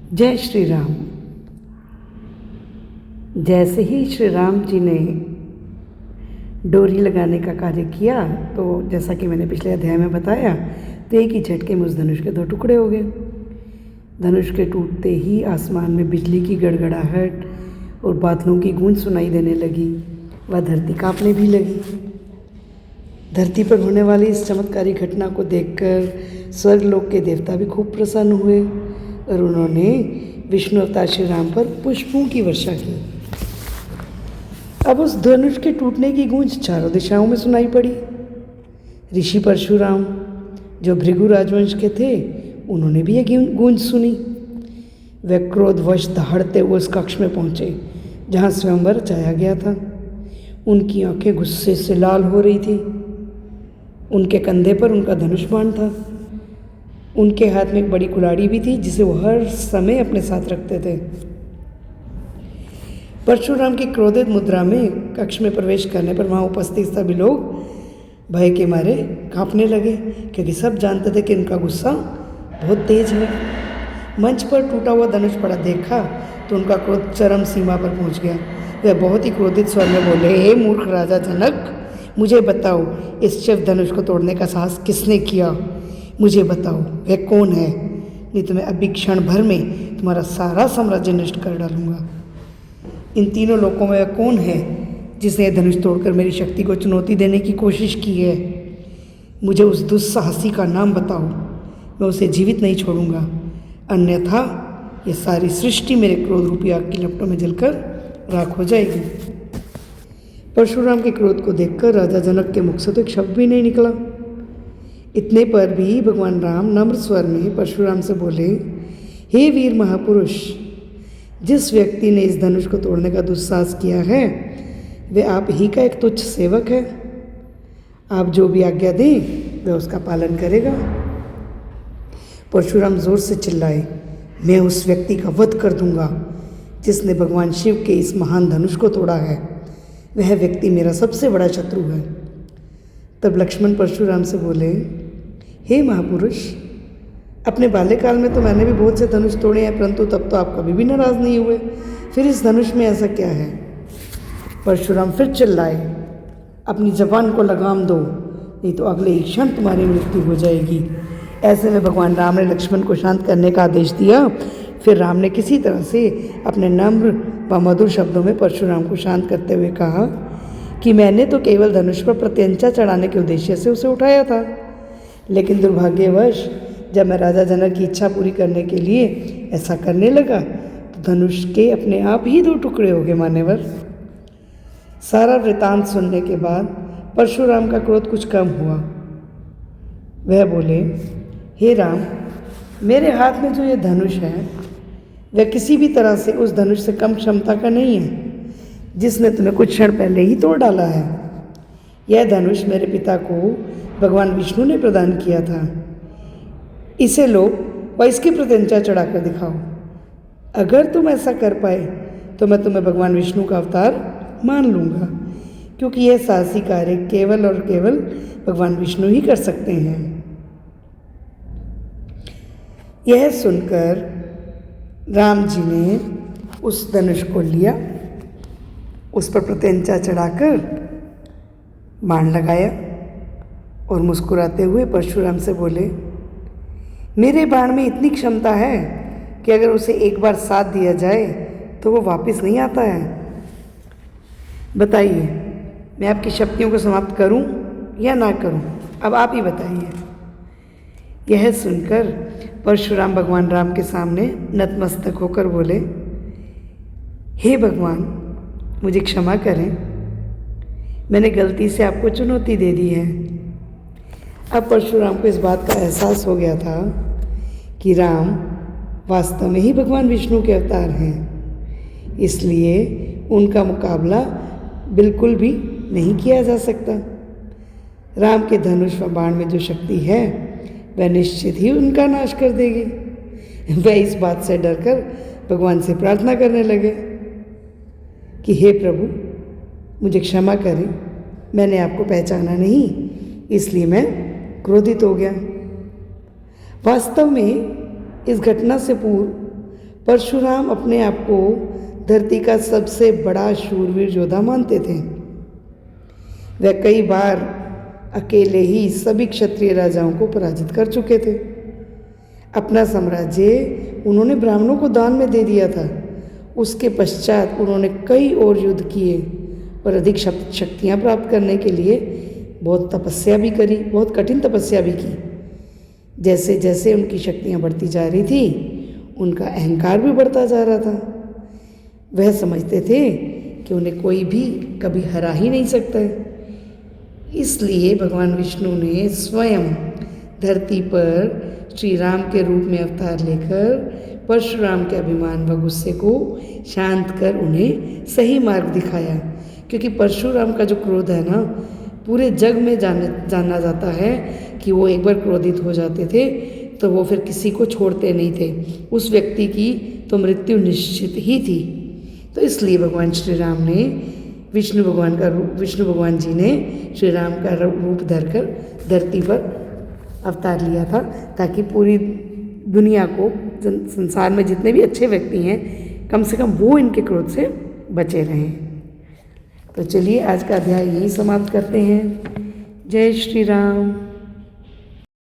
जय श्री राम। जैसे ही श्री राम जी ने डोरी लगाने का कार्य किया तो जैसा कि मैंने पिछले अध्याय में बताया, तो एक ही झटके में उस धनुष के दो टुकड़े हो गए। धनुष के टूटते ही आसमान में बिजली की गड़गड़ाहट और बादलों की गूंज सुनाई देने लगी। वह धरती कांपने भी लगी। धरती पर होने वाली इस चमत्कारी घटना को देखकर स्वर्गलोक के देवता भी खूब प्रसन्न हुए और उन्होंने विष्णु अवतार श्री राम पर पुष्पों की वर्षा की। अब उस धनुष के टूटने की गूंज चारों दिशाओं में सुनाई पड़ी। ऋषि परशुराम जो भृगु राजवंश के थे, उन्होंने भी यह गूंज सुनी। वे क्रोधवश दहाड़ते हुए उस कक्ष में पहुंचे जहां स्वयंवर रचाया गया था। उनकी आंखें गुस्से से लाल हो रही थी। उनके कंधे पर उनका धनुष बाण था। उनके हाथ में एक बड़ी कुल्हाड़ी भी थी जिसे वो हर समय अपने साथ रखते थे। परशुराम की क्रोधित मुद्रा में कक्ष में प्रवेश करने पर वहाँ उपस्थित सभी लोग भय के मारे कांपने लगे, क्योंकि सब जानते थे कि उनका गुस्सा बहुत तेज है। मंच पर टूटा हुआ धनुष पड़ा देखा तो उनका क्रोध चरम सीमा पर पहुँच गया। वे बहुत ही क्रोधित स्वर में बोले, हे मूर्ख राजा जनक, मुझे बताओ इस शिव धनुष को तोड़ने का साहस किसने किया? मुझे बताओ वह कौन है, नहीं तो मैं अभी क्षण भर में तुम्हारा सारा साम्राज्य नष्ट कर डालूंगा। इन तीनों लोकों में वह कौन है जिसने धनुष तोड़कर मेरी शक्ति को चुनौती देने की कोशिश की है? मुझे उस दुस्साहसी का नाम बताओ, मैं उसे जीवित नहीं छोड़ूंगा, अन्यथा ये सारी सृष्टि मेरे क्रोध रूपी आग की लपटों में जलकर राख हो जाएगी। परशुराम के क्रोध को देखकर राजा जनक के मुख से तो एक शब्द भी नहीं निकला। इतने पर भी भगवान राम नम्र स्वर में परशुराम से बोले, हे वीर महापुरुष, जिस व्यक्ति ने इस धनुष को तोड़ने का दुस्साहस किया है वह आप ही का एक तुच्छ सेवक है। आप जो भी आज्ञा दें वह उसका पालन करेगा। परशुराम जोर से चिल्लाए, मैं उस व्यक्ति का वध कर दूंगा जिसने भगवान शिव के इस महान धनुष को तोड़ा है। वह व्यक्ति मेरा सबसे बड़ा शत्रु है। तब लक्ष्मण परशुराम से बोले, हे महापुरुष, अपने बाल्यकाल में तो मैंने भी बहुत से धनुष तोड़े हैं, परंतु तब तो आप कभी भी नाराज नहीं हुए, फिर इस धनुष में ऐसा क्या है? परशुराम फिर चिल्लाए, अपनी जबान को लगाम दो, नहीं तो अगले ही क्षण तुम्हारी मृत्यु हो जाएगी। ऐसे में भगवान राम ने लक्ष्मण को शांत करने का आदेश दिया। फिर राम ने किसी तरह से अपने नम्र व मधुर शब्दों में परशुराम को शांत करते हुए कहा कि मैंने तो केवल धनुष पर प्रत्यंचा चढ़ाने के उद्देश्य से उसे उठाया था, लेकिन दुर्भाग्यवश जब मैं राजा जनक की इच्छा पूरी करने के लिए ऐसा करने लगा तो धनुष के अपने आप ही दो टुकड़े हो गए। मान्यवर, सारा वृतांत सुनने के बाद परशुराम का क्रोध कुछ कम हुआ। वह बोले, हे राम, मेरे हाथ में जो ये धनुष है वह किसी भी तरह से उस धनुष से कम क्षमता का नहीं है जिसने तुम्हें कुछ क्षण पहले ही तोड़ डाला है। यह धनुष मेरे पिता को भगवान विष्णु ने प्रदान किया था। इसे लो व इसकी प्रत्यंचा चढ़ाकर दिखाओ। अगर तुम ऐसा कर पाए तो मैं तुम्हें भगवान विष्णु का अवतार मान लूँगा, क्योंकि यह साहसी कार्य केवल और केवल भगवान विष्णु ही कर सकते हैं। यह सुनकर राम जी ने उस धनुष को लिया, उस पर प्रत्यंचा चढ़ाकर बाण लगाया और मुस्कुराते हुए परशुराम से बोले, मेरे बाण में इतनी क्षमता है कि अगर उसे एक बार साथ दिया जाए तो वो वापस नहीं आता है। बताइए, मैं आपकी शक्तियों को समाप्त करूं या ना करूं? अब आप ही बताइए। यह सुनकर परशुराम भगवान राम के सामने नतमस्तक होकर बोले, हे भगवान, मुझे क्षमा करें, मैंने गलती से आपको चुनौती दे दी है। अब परशुराम को इस बात का एहसास हो गया था कि राम वास्तव में ही भगवान विष्णु के अवतार हैं, इसलिए उनका मुकाबला बिल्कुल भी नहीं किया जा सकता। राम के धनुष व बाण में जो शक्ति है वह निश्चित ही उनका नाश कर देगी। वह इस बात से डरकर भगवान से प्रार्थना करने लगे कि हे प्रभु, मुझे क्षमा करें, मैंने आपको पहचाना नहीं, इसलिए मैं क्रोधित हो गया। वास्तव में इस घटना से पूर्व परशुराम अपने आप को धरती का सबसे बड़ा शूरवीर योद्धा मानते थे। वह कई बार अकेले ही सभी क्षत्रिय राजाओं को पराजित कर चुके थे। अपना साम्राज्य उन्होंने ब्राह्मणों को दान में दे दिया था। उसके पश्चात उन्होंने कई और युद्ध किए और अधिक शक्तियाँ प्राप्त करने के लिए बहुत तपस्या भी करी, बहुत कठिन तपस्या भी की। जैसे जैसे उनकी शक्तियाँ बढ़ती जा रही थी, उनका अहंकार भी बढ़ता जा रहा था। वह समझते थे कि उन्हें कोई भी कभी हरा ही नहीं सकता है। इसलिए भगवान विष्णु ने स्वयं धरती पर श्री राम के रूप में अवतार लेकर परशुराम के अभिमान व गुस्से को शांत कर उन्हें सही मार्ग दिखाया। क्योंकि परशुराम का जो क्रोध है ना, पूरे जग में जाना जाता है कि वो एक बार क्रोधित हो जाते थे तो वो फिर किसी को छोड़ते नहीं थे। उस व्यक्ति की तो मृत्यु निश्चित ही थी। तो इसलिए भगवान श्री राम ने विष्णु भगवान जी ने श्री राम का रूप धरकर धरती पर अवतार लिया था, ताकि पूरी दुनिया को, संसार में जितने भी अच्छे व्यक्ति हैं, कम से कम वो इनके क्रोध से बचे रहें। तो चलिए आज का अध्याय यहीं समाप्त करते हैं। जय श्री राम।